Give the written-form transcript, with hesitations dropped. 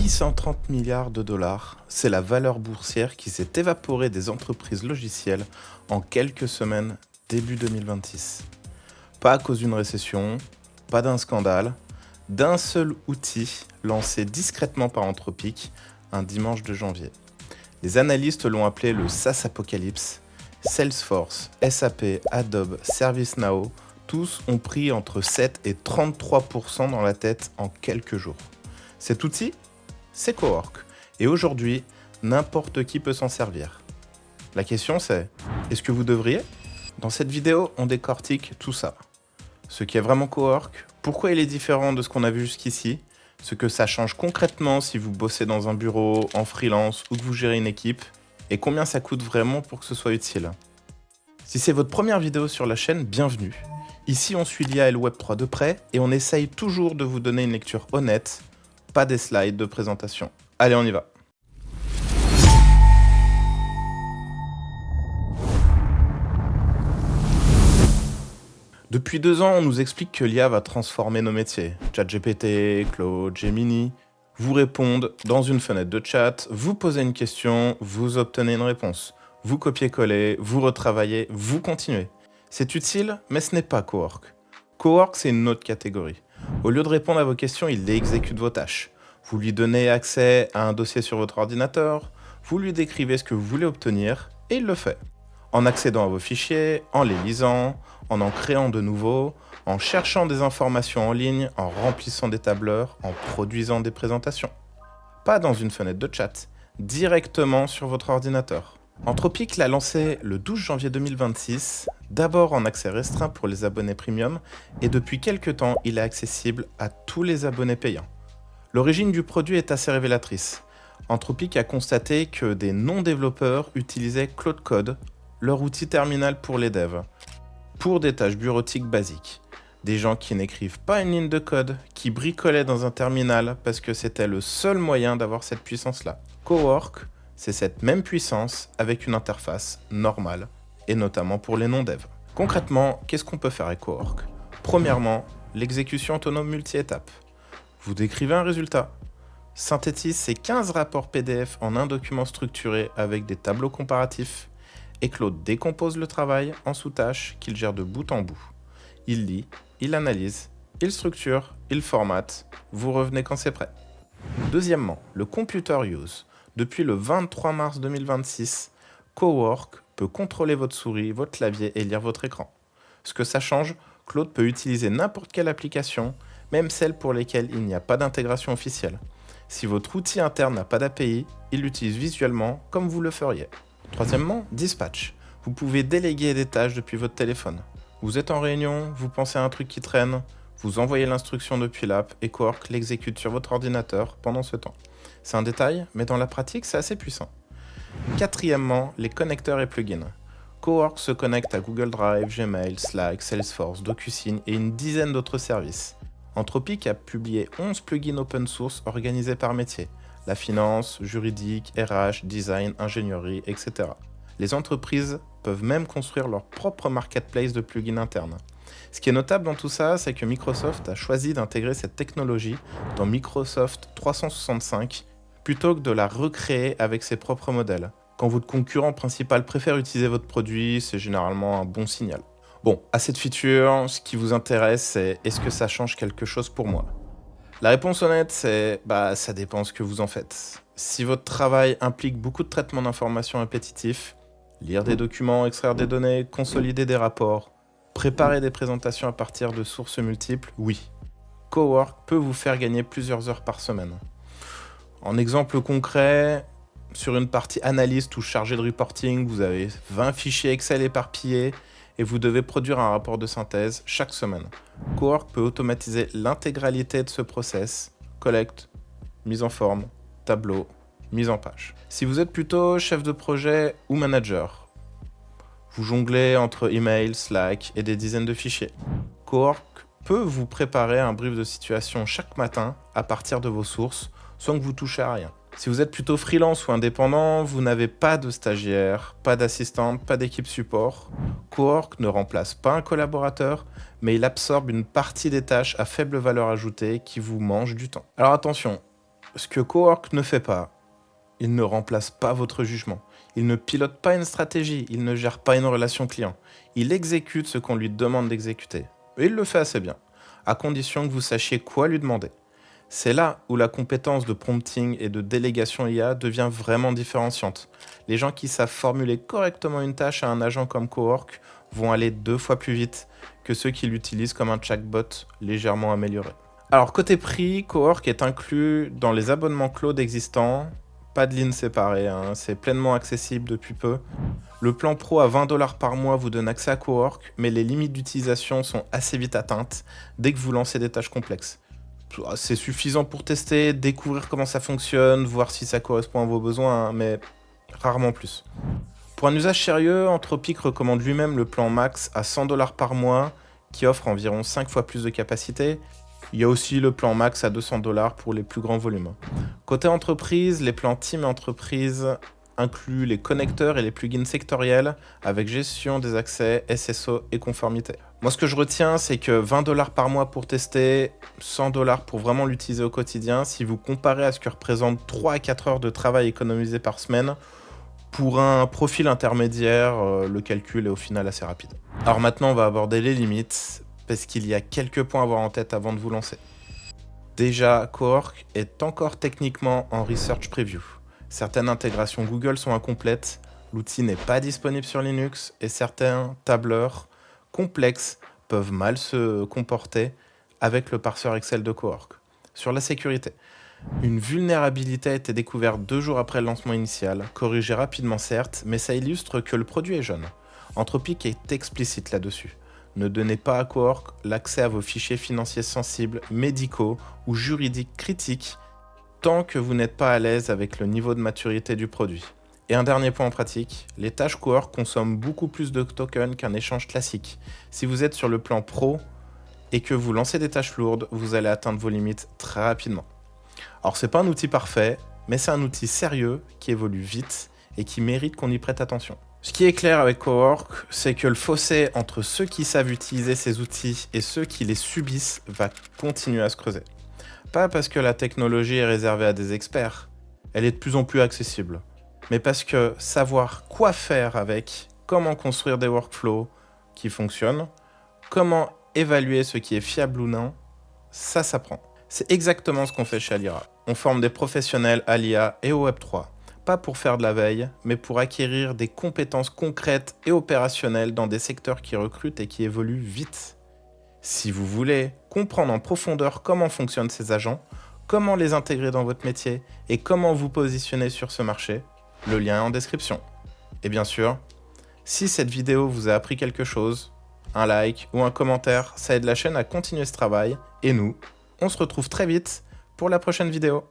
830 milliards de dollars, c'est la valeur boursière qui s'est évaporée des entreprises logicielles en quelques semaines début 2026. Pas à cause d'une récession, pas d'un scandale, d'un seul outil lancé discrètement par Anthropic un dimanche de janvier. Les analystes l'ont appelé le SaaS Apocalypse. Salesforce, SAP, Adobe, ServiceNow, tous ont pris entre 7 et 33% dans la tête en quelques jours. Cet outil, c'est Cowork. Et aujourd'hui, n'importe qui peut s'en servir. La question c'est, est-ce que vous devriez ? Dans cette vidéo, on décortique tout ça. Ce qui est vraiment Cowork, pourquoi il est différent de ce qu'on a vu jusqu'ici, ce que ça change concrètement si vous bossez dans un bureau, en freelance ou que vous gérez une équipe, et combien ça coûte vraiment pour que ce soit utile. Si c'est votre première vidéo sur la chaîne, bienvenue. Ici, on suit l'IA et le Web3 de près et on essaye toujours de vous donner une lecture honnête, pas des slides de présentation. Allez, on y va. Depuis 2 ans, on nous explique que l'IA va transformer nos métiers. ChatGPT, Claude, Gemini vous répondent dans une fenêtre de chat, vous posez une question, vous obtenez une réponse. Vous copiez-collez, vous retravaillez, vous continuez. C'est utile, mais ce n'est pas Cowork. Cowork, c'est une autre catégorie. Au lieu de répondre à vos questions, il exécute vos tâches. Vous lui donnez accès à un dossier sur votre ordinateur, vous lui décrivez ce que vous voulez obtenir, et il le fait. En accédant à vos fichiers, en les lisant, en créant de nouveaux, en cherchant des informations en ligne, en remplissant des tableurs, en produisant des présentations. Pas dans une fenêtre de chat, directement sur votre ordinateur. Anthropic l'a lancé le 12 janvier 2026, d'abord en accès restreint pour les abonnés premium, et depuis quelques temps, il est accessible à tous les abonnés payants. L'origine du produit est assez révélatrice. Anthropic a constaté que des non-développeurs utilisaient Claude Code, leur outil terminal pour les devs, pour des tâches bureautiques basiques. Des gens qui n'écrivent pas une ligne de code, qui bricolaient dans un terminal parce que c'était le seul moyen d'avoir cette puissance-là. Cowork, c'est cette même puissance avec une interface normale, et notamment pour les non-devs. Concrètement, qu'est-ce qu'on peut faire avec Cowork ? Premièrement, l'exécution autonome multi-étapes. Vous décrivez un résultat, synthétise ces 15 rapports PDF en un document structuré avec des tableaux comparatifs, et Claude décompose le travail en sous-tâches qu'il gère de bout en bout. Il lit, il analyse, il structure, il formate, vous revenez quand c'est prêt. Deuxièmement, le computer use. Depuis le 23 mars 2026, Cowork peut contrôler votre souris, votre clavier et lire votre écran. Ce que ça change, Claude peut utiliser n'importe quelle application, même celles pour lesquelles il n'y a pas d'intégration officielle. Si votre outil interne n'a pas d'API, il l'utilise visuellement comme vous le feriez. Troisièmement, dispatch. Vous pouvez déléguer des tâches depuis votre téléphone. Vous êtes en réunion, vous pensez à un truc qui traîne, vous envoyez l'instruction depuis l'app et Cowork l'exécute sur votre ordinateur pendant ce temps. C'est un détail, mais dans la pratique, c'est assez puissant. Quatrièmement, les connecteurs et plugins. Cowork se connecte à Google Drive, Gmail, Slack, Salesforce, DocuSign et une dizaine d'autres services. Anthropic a publié 11 plugins open source organisés par métier. La finance, juridique, RH, design, ingénierie, etc. Les entreprises peuvent même construire leur propre marketplace de plugins internes. Ce qui est notable dans tout ça, c'est que Microsoft a choisi d'intégrer cette technologie dans Microsoft 365 plutôt que de la recréer avec ses propres modèles. Quand votre concurrent principal préfère utiliser votre produit, c'est généralement un bon signal. Bon, à cette feature, ce qui vous intéresse, c'est est-ce que ça change quelque chose pour moi ? La réponse honnête, c'est ça dépend ce que vous en faites. Si votre travail implique beaucoup de traitement d'informations répétitifs, lire des documents, extraire des données, consolider des rapports, préparer des présentations à partir de sources multiples, oui. Cowork peut vous faire gagner plusieurs heures par semaine. En exemple concret, sur une partie analyste ou chargée de reporting, vous avez 20 fichiers Excel éparpillés et vous devez produire un rapport de synthèse chaque semaine. Cowork peut automatiser l'intégralité de ce process, collecte, mise en forme, tableau, mise en page. Si vous êtes plutôt chef de projet ou manager, vous jonglez entre email, Slack et des dizaines de fichiers. Cowork peut vous préparer un brief de situation chaque matin à partir de vos sources, sans que vous touchez à rien. Si vous êtes plutôt freelance ou indépendant, vous n'avez pas de stagiaire, pas d'assistante, pas d'équipe support. Cowork ne remplace pas un collaborateur, mais il absorbe une partie des tâches à faible valeur ajoutée qui vous mangent du temps. Alors attention, Ce que Cowork ne fait pas, il ne remplace pas votre jugement. Il ne pilote pas une stratégie, il ne gère pas une relation client. Il exécute ce qu'on lui demande d'exécuter. Et il le fait assez bien, à condition que vous sachiez quoi lui demander. C'est là où la compétence de prompting et de délégation IA devient vraiment différenciante. Les gens qui savent formuler correctement une tâche à un agent comme Cowork vont aller 2 fois plus vite que ceux qui l'utilisent comme un chatbot légèrement amélioré. Alors côté prix, Cowork est inclus dans les abonnements cloud existants. Pas de ligne séparée, hein, c'est pleinement accessible depuis peu. Le plan pro à 20$ par mois vous donne accès à Cowork, mais les limites d'utilisation sont assez vite atteintes dès que vous lancez des tâches complexes. C'est suffisant pour tester, découvrir comment ça fonctionne, voir si ça correspond à vos besoins, hein, mais rarement plus. Pour un usage sérieux, Anthropic recommande lui-même le plan max à 100$ par mois, qui offre environ 5 fois plus de capacité. Il y a aussi le plan max à 200$ pour les plus grands volumes. Côté entreprise, les plans team et entreprise incluent les connecteurs et les plugins sectoriels avec gestion des accès, SSO et conformité. Moi, ce que je retiens, c'est que 20$ par mois pour tester, 100$ pour vraiment l'utiliser au quotidien. Si vous comparez à ce que représente 3 à 4 heures de travail économisé par semaine, pour un profil intermédiaire, le calcul est au final assez rapide. Alors maintenant, on va aborder les limites, parce qu'il y a quelques points à avoir en tête avant de vous lancer. Déjà, Cowork est encore techniquement en research preview. Certaines intégrations Google sont incomplètes, l'outil n'est pas disponible sur Linux et certains tableurs complexes peuvent mal se comporter avec le parseur Excel de Cowork. Sur la sécurité, une vulnérabilité a été découverte 2 jours après le lancement initial, corrigée rapidement certes, mais ça illustre que le produit est jeune. Anthropic est explicite là-dessus. Ne donnez pas à Cowork l'accès à vos fichiers financiers sensibles, médicaux ou juridiques critiques tant que vous n'êtes pas à l'aise avec le niveau de maturité du produit. Et un dernier point en pratique, les tâches Cowork consomment beaucoup plus de tokens qu'un échange classique. Si vous êtes sur le plan pro et que vous lancez des tâches lourdes, vous allez atteindre vos limites très rapidement. Alors c'est pas un outil parfait, mais c'est un outil sérieux qui évolue vite et qui mérite qu'on y prête attention. Ce qui est clair avec Cowork, c'est que le fossé entre ceux qui savent utiliser ces outils et ceux qui les subissent va continuer à se creuser. Pas parce que la technologie est réservée à des experts, elle est de plus en plus accessible, mais parce que savoir quoi faire avec, comment construire des workflows qui fonctionnent, comment évaluer ce qui est fiable ou non, ça s'apprend. C'est exactement ce qu'on fait chez Alira. On forme des professionnels à l'IA et au Web3. Pas pour faire de la veille, mais pour acquérir des compétences concrètes et opérationnelles dans des secteurs qui recrutent et qui évoluent vite. Si vous voulez comprendre en profondeur comment fonctionnent ces agents, comment les intégrer dans votre métier et comment vous positionner sur ce marché, le lien est en description. Et bien sûr, si cette vidéo vous a appris quelque chose, un like ou un commentaire, ça aide la chaîne à continuer ce travail. Et nous, on se retrouve très vite pour la prochaine vidéo.